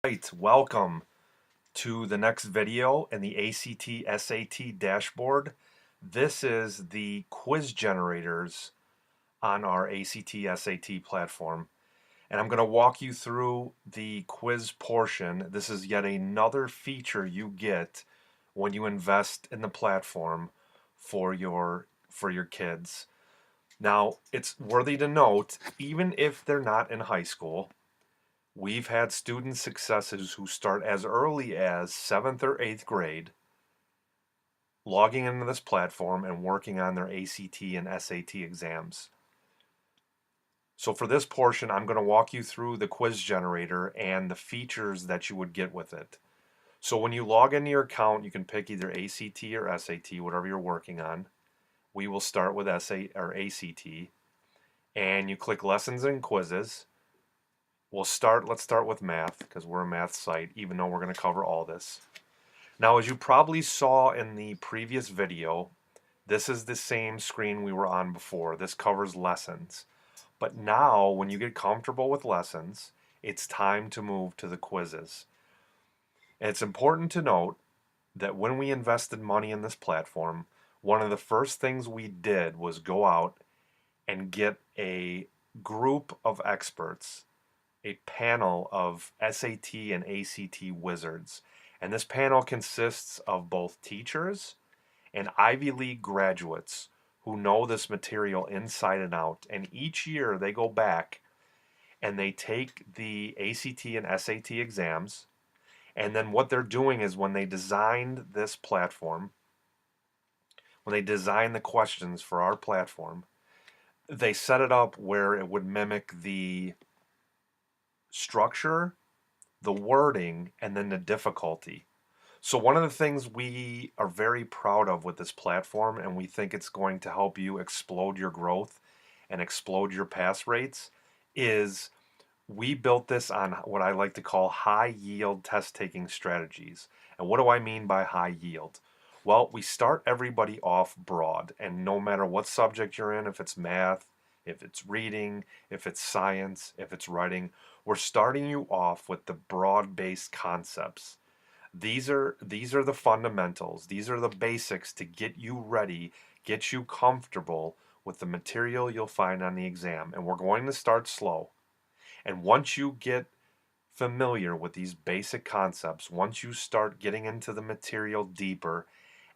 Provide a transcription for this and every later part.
Right, welcome to the next video in the ACT SAT dashboard. This is the quiz generators on our ACT SAT platform. And I'm going to walk you through the quiz portion. This is yet another feature you get when you invest in the platform for your kids. Now, it's worthy to note, even if they're not in high school, we've had student successes who start as early as 7th or 8th grade logging into this platform and working on their ACT and SAT exams. So for this portion, I'm going to walk you through the quiz generator and the features that you would get with it. So when you log into your account, you can pick either ACT or SAT, whatever you're working on. We will start with ACT, and you click Lessons and Quizzes. Let's start with math because we're a math site, even though we're going to cover all this. Now, as you probably saw in the previous video, this is the same screen we were on before. This covers lessons. But now, when you get comfortable with lessons, it's time to move to the quizzes. And it's important to note that when we invested money in this platform, one of the first things we did was go out and get a group of experts, a panel of SAT and ACT wizards. And this panel consists of both teachers and Ivy League graduates who know this material inside and out. And each year they go back and they take the ACT and SAT exams. And then what they're doing is when they designed this platform, when they designed the questions for our platform, they set it up where it would mimic the structure, the wording, and then the difficulty. So one of the things we are very proud of with this platform, and we think it's going to help you explode your growth and explode your pass rates, is we built this on what I like to call high yield test taking strategies. And what do I mean by high yield? Well, we start everybody off broad, and no matter what subject you're in, if it's math, if it's reading, if it's science, if it's writing, we're starting you off with the broad-based concepts. These are the fundamentals. These are the basics to get you ready, get you comfortable with the material you'll find on the exam. And we're going to start slow. And once you get familiar with these basic concepts, once you start getting into the material deeper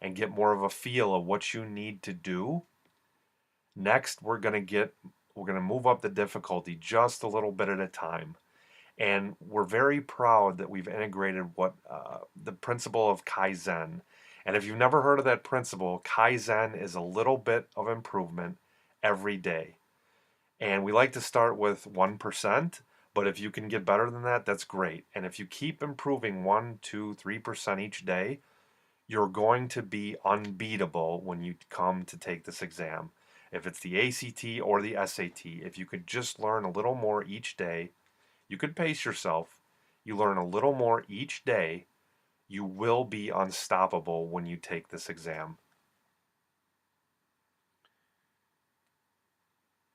and get more of a feel of what you need to do, next we're going to move up the difficulty just a little bit at a time. And we're very proud that we've integrated the principle of Kaizen. And if you've never heard of that principle, Kaizen is a little bit of improvement every day. And we like to start with 1%, but if you can get better than that, that's great. And if you keep improving 1, 2, 3% each day, you're going to be unbeatable when you come to take this exam. If it's the ACT or the SAT, if you could just learn a little more each day, you could pace yourself. You learn a little more each day. You will be unstoppable when you take this exam.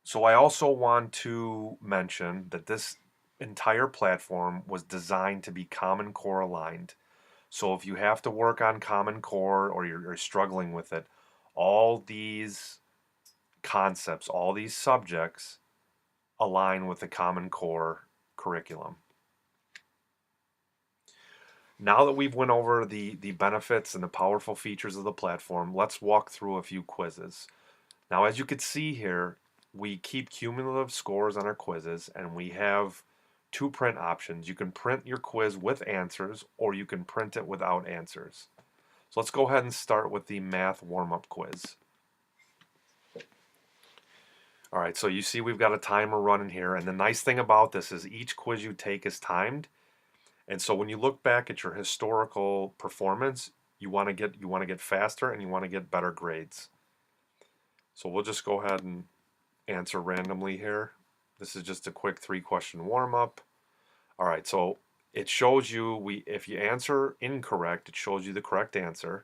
So I also want to mention that this entire platform was designed to be Common Core aligned. So if you have to work on Common Core or you're struggling with it, all these concepts, all these subjects align with the Common Core curriculum. Now that we've went over the benefits and the powerful features of the platform, let's walk through a few quizzes. Now, as you can see here, we keep cumulative scores on our quizzes, and we have two print options. You can print your quiz with answers, or you can print it without answers. So let's go ahead and start with the math warm-up quiz. All right, so you see we've got a timer running here, and the nice thing about this is each quiz you take is timed. And so when you look back at your historical performance, you want to get faster and you want to get better grades. So we'll just go ahead and answer randomly here. This is just a quick 3-question warm-up. All right, so it shows you if you answer incorrect, it shows you the correct answer.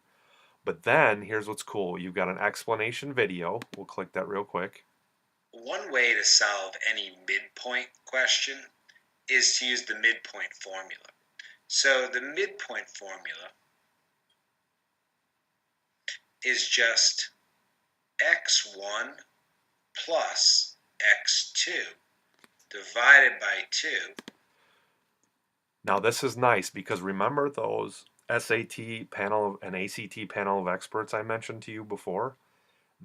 But then here's what's cool. You've got an explanation video. We'll click that real quick. One way to solve any midpoint question is to use the midpoint formula. So the midpoint formula is just x1 plus x2 divided by 2. Now this is nice because remember those SAT panel and ACT panel of experts I mentioned to you before?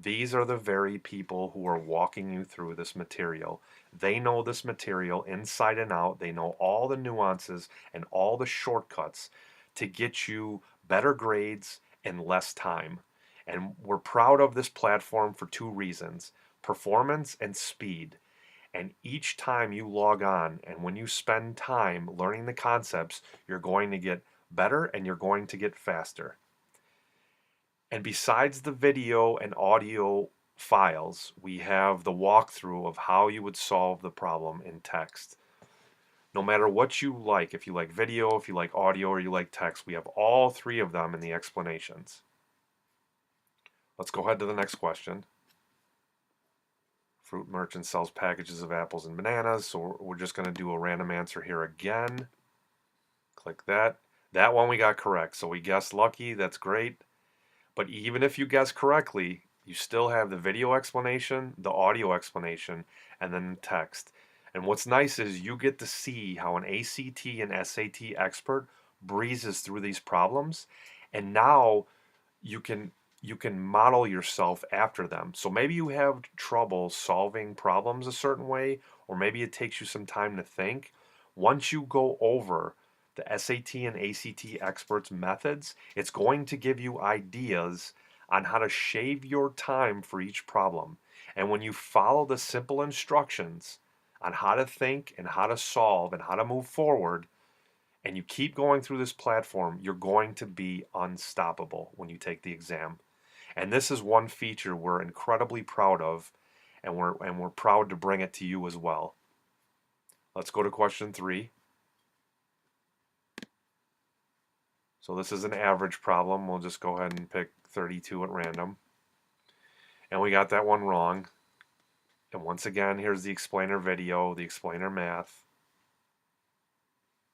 These are the very people who are walking you through this material. They know this material inside and out. They know all the nuances and all the shortcuts to get you better grades in less time. And we're proud of this platform for two reasons: performance and speed. And each time you log on and when you spend time learning the concepts, you're going to get better and you're going to get faster. And besides the video and audio files, we have the walkthrough of how you would solve the problem in text. No matter what you like, if you like video, if you like audio, or you like text, we have all three of them in the explanations. Let's go ahead to the next question. Fruit merchant sells packages of apples and bananas, so we're just going to do a random answer here again. Click that. That one we got correct, so we guessed lucky. That's great. But even if you guess correctly, you still have the video explanation, the audio explanation, and then text. And what's nice is you get to see how an ACT and SAT expert breezes through these problems, and now you can model yourself after them. So maybe you have trouble solving problems a certain way, or maybe it takes you some time to think. Once you go over the SAT and ACT experts' methods, it's going to give you ideas on how to shave your time for each problem. And when you follow the simple instructions on how to think and how to solve and how to move forward, and you keep going through this platform, you're going to be unstoppable when you take the exam. And this is one feature we're incredibly proud of, and we're proud to bring it to you as well. Let's go to question 3. So this is an average problem. We'll just go ahead and pick 32 at random. And we got that one wrong. And once again, here's the explainer video, the explainer math.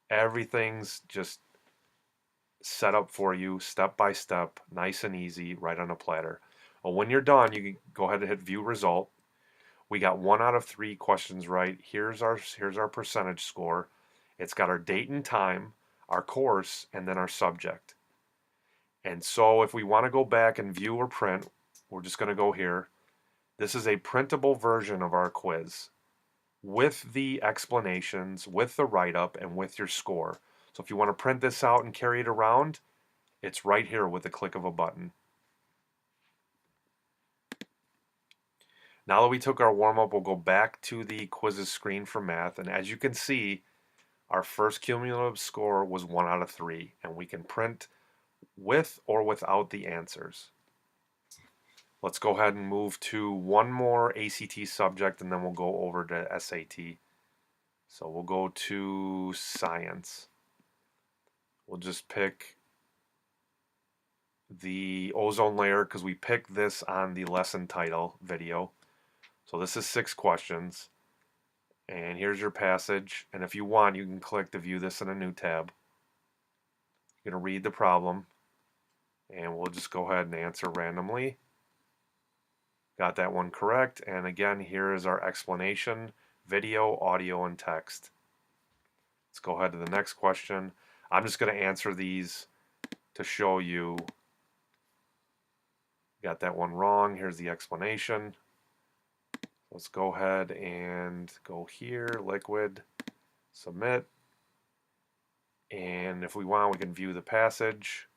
Everything's just set up for you step by step, nice and easy, right on a platter. Well, when you're done, you can go ahead and hit view result. We got 1 out of 3 questions right. Here's our percentage score. It's got our date and time, our course, and then our subject. And so if we want to go back and view or print, we're just going to go here. This is a printable version of our quiz with the explanations, with the write-up, and with your score. So if you want to print this out and carry it around, it's right here with the click of a button. Now that we took our warm-up, we'll go back to the quizzes screen for math. And as you can see, our first cumulative score was 1 out of 3. And we can print with or without the answers. Let's go ahead and move to one more ACT subject and then we'll go over to SAT. So we'll go to science. We'll just pick the ozone layer because we picked this on the lesson title video. So this is 6 questions. And here's your passage. And if you want, you can click to view this in a new tab. You're going to read the problem. And we'll just go ahead and answer randomly. Got that one correct. And again, here is our explanation, video, audio, and text. Let's go ahead to the next question. I'm just going to answer these to show you. Got that one wrong. Here's the explanation. Let's go ahead and go here, liquid, submit. And if we want, we can view the passage.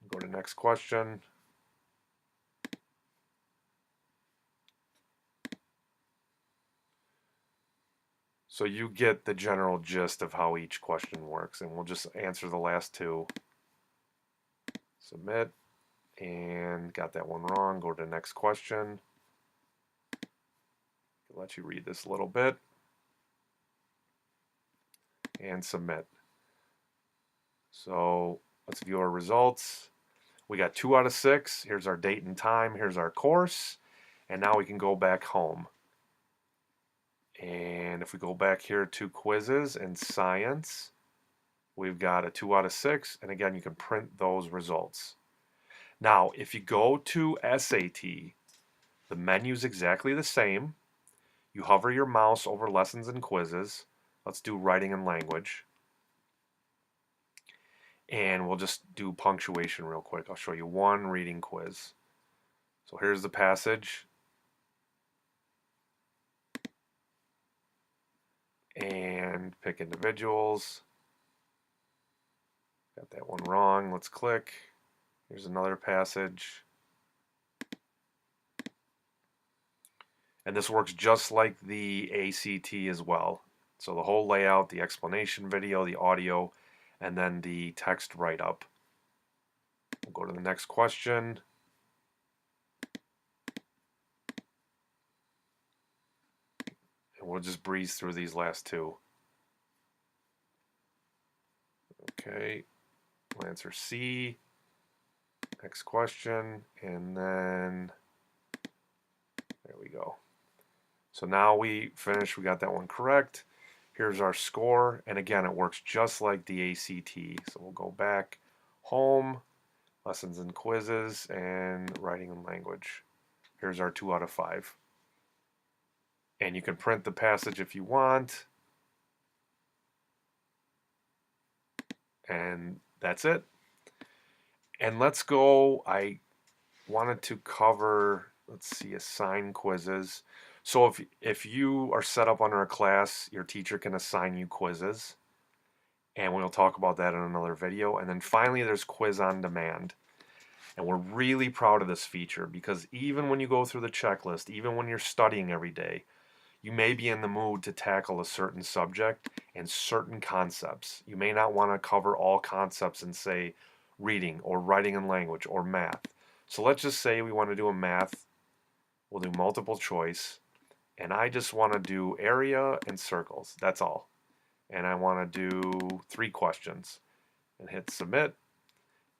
Go to next question. So you get the general gist of how each question works, and we'll just answer the last 2. Submit, and got that one wrong. Go to the next question. I'll let you read this a little bit. And submit. So let's view our results. We got 2 out of 6. Here's our date and time. Here's our course. And now we can go back home. And if we go back here to quizzes and science, we've got a 2 out of 6. And again, you can print those results. Now, if you go to SAT, the menu is exactly the same. You hover your mouse over lessons and quizzes. Let's do writing and language. And we'll just do punctuation real quick. I'll show you one reading quiz. So here's the passage. And pick individuals. Got that one wrong. Let's click. Here's another passage. And this works just like the ACT as well. So the whole layout, the explanation video, the audio, and then the text write-up. We'll go to the next question. And we'll just breeze through these last two. Okay, we'll answer C. Next question, and then there we go. So now we finished, we got that one correct. Here's our score, and again, it works just like the ACT. So we'll go back, home, lessons and quizzes, and writing and language. Here's our 2 out of 5. And you can print the passage if you want. And that's it. And let's go, I wanted to cover, let's see, assign quizzes. So if you are set up under a class, your teacher can assign you quizzes. And we'll talk about that in another video. And then finally, there's quiz on demand. And we're really proud of this feature because even when you go through the checklist, even when you're studying every day, you may be in the mood to tackle a certain subject and certain concepts. You may not want to cover all concepts in, say, reading or writing and language or math. So let's just say we want to do a math. We'll do multiple choice. And I just want to do area and circles. That's all. And I want to do 3 questions. And hit submit.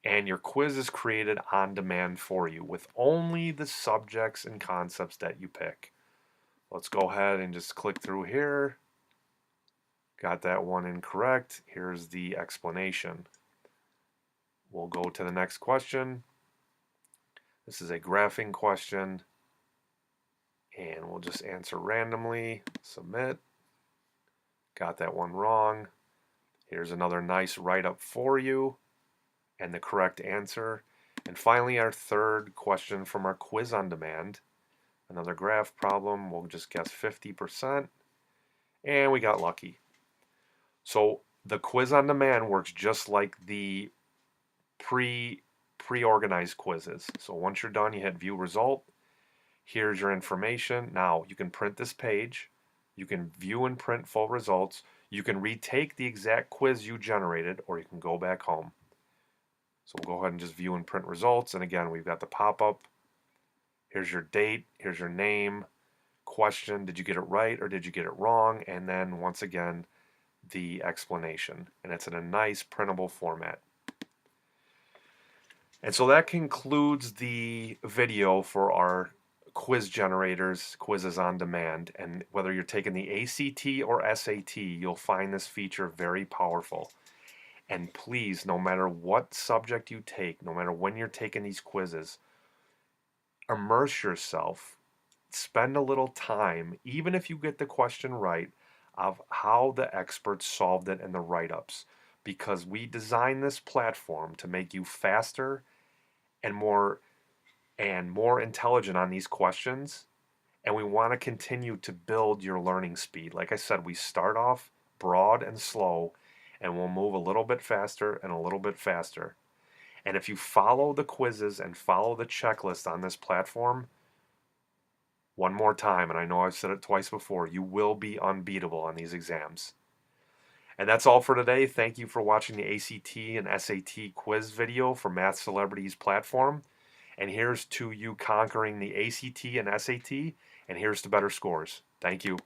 And your quiz is created on demand for you with only the subjects and concepts that you pick. Let's go ahead and just click through here. Got that one incorrect. Here's the explanation. We'll go to the next question. This is a graphing question. And we'll just answer randomly. Submit. Got that one wrong. Here's another nice write-up for you and the correct answer. And finally, our third question from our quiz on demand. Another graph problem. We'll just guess 50%. And we got lucky. So the quiz on demand works just like the pre-organized quizzes. So once you're done, you hit view result. Here's your information. Now you can print this page. You can view and print full results. You can retake the exact quiz you generated, or you can go back home. So we'll go ahead and just view and print results. And again, we've got the pop-up. Here's your date. Here's your name. Question, did you get it right or did you get it wrong? And then once again, the explanation. And it's in a nice printable format. And so that concludes the video for our quiz generators, quizzes on demand. And whether you're taking the ACT or SAT, you'll find this feature very powerful. And please, no matter what subject you take, no matter when you're taking these quizzes, immerse yourself. Spend a little time, even if you get the question right, of how the experts solved it in the write-ups. Because we designed this platform to make you faster and more intelligent on these questions. And we want to continue to build your learning speed. Like I said, we start off broad and slow, and we'll move a little bit faster and a little bit faster. And if you follow the quizzes and follow the checklist on this platform, one more time, and I know I've said it twice before, you will be unbeatable on these exams. And that's all for today. Thank you for watching the ACT and SAT quiz video for Math Celebrities platform. And here's to you conquering the ACT and SAT, and here's to better scores. Thank you.